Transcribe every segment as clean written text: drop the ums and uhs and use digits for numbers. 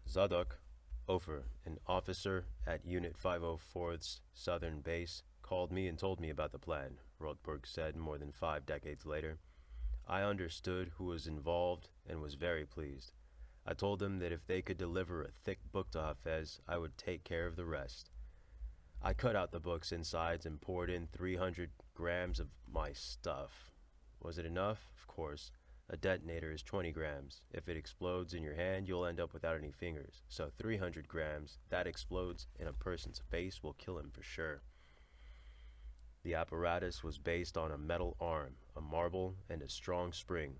Zadok Ofer, an officer at Unit 504th's Southern Base, called me and told me about the plan, Rothberg said more than 5 decades later. I understood who was involved and was very pleased. I told them that if they could deliver a thick book to Hafez, I would take care of the rest. I cut out the book's insides and poured in 300 grams of my stuff. Was it enough? Of course. A detonator is 20 grams. If it explodes in your hand, you'll end up without any fingers. So 300 grams, that explodes in a person's face, will kill him for sure. The apparatus was based on a metal arm, a marble, and a strong spring.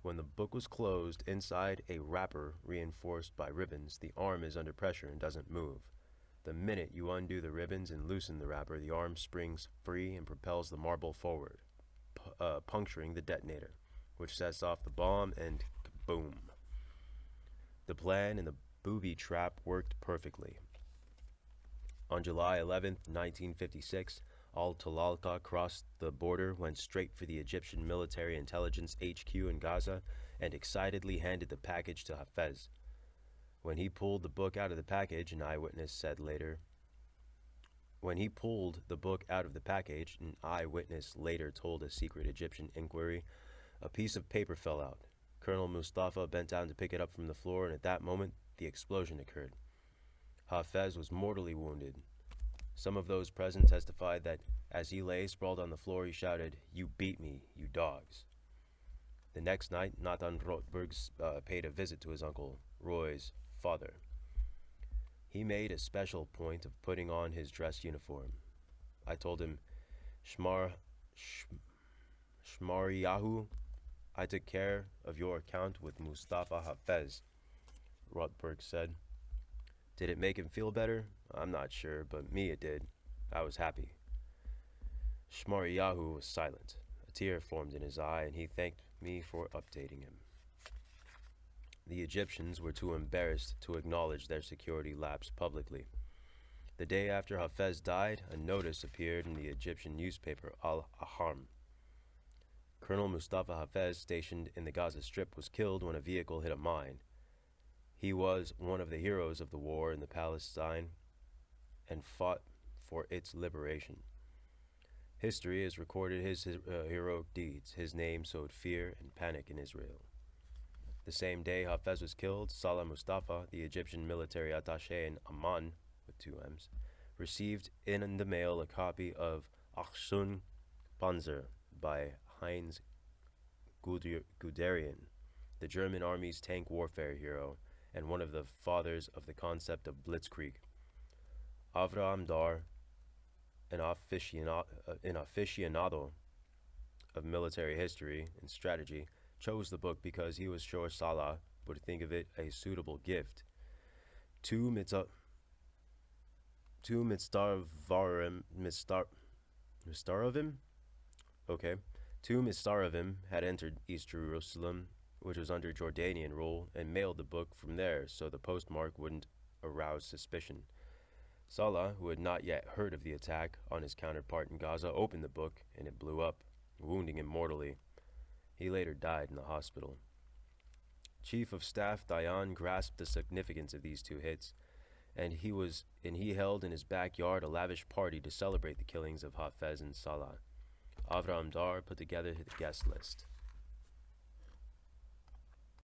When the book was closed, inside a wrapper reinforced by ribbons, the arm is under pressure and doesn't move. The minute you undo the ribbons and loosen the wrapper, the arm springs free and propels the marble forward, puncturing the detonator, which sets off the bomb, and kaboom. The plan and the booby trap worked perfectly. On July 11th, 1956, Al-Talalqa crossed the border, went straight for the Egyptian military intelligence HQ in Gaza, and excitedly handed the package to Hafez. When he pulled the book out of the package, an eyewitness said later, told a secret Egyptian inquiry, a piece of paper fell out. Colonel Mustafa bent down to pick it up from the floor, and at that moment, the explosion occurred. Hafez was mortally wounded. Some of those present testified that as he lay sprawled on the floor, he shouted, "You beat me, you dogs." The next night, Nathan Rothberg paid a visit to his uncle, Roy's father. He made a special point of putting on his dress uniform. I told him, Shmariyahu, I took care of your account with Mustafa Hafez, Rothberg said. Did it make him feel better? I'm not sure, but me it did. I was happy. Shmariyahu was silent. A tear formed in his eye, and he thanked me for updating him. The Egyptians were too embarrassed to acknowledge their security lapse publicly. The day after Hafez died, a notice appeared in the Egyptian newspaper Al-Ahram. Colonel Mustafa Hafez, stationed in the Gaza Strip, was killed when a vehicle hit a mine. He was one of the heroes of the war in Palestine and fought for its liberation. History has recorded his heroic deeds. His name sowed fear and panic in Israel. The same day Hafez was killed, Salah Mustafa, the Egyptian military attaché in Amman, with 2 M's, received in the mail a copy of Achsun Panzer by Heinz Guderian, the German army's tank warfare hero and one of the fathers of the concept of blitzkrieg. Avraham Dar, an aficionado of military history and strategy, chose the book because he was sure Salah would think of it a suitable gift. Two Mistaravim had entered East Jerusalem, which was under Jordanian rule, and mailed the book from there so the postmark wouldn't arouse suspicion. Salah, who had not yet heard of the attack on his counterpart in Gaza, opened the book, and it blew up, wounding him mortally. He later died in the hospital. Chief of Staff Dayan grasped the significance of these 2 hits, and he held in his backyard a lavish party to celebrate the killings of Hafez and Salah. Avram Dar put together the guest list.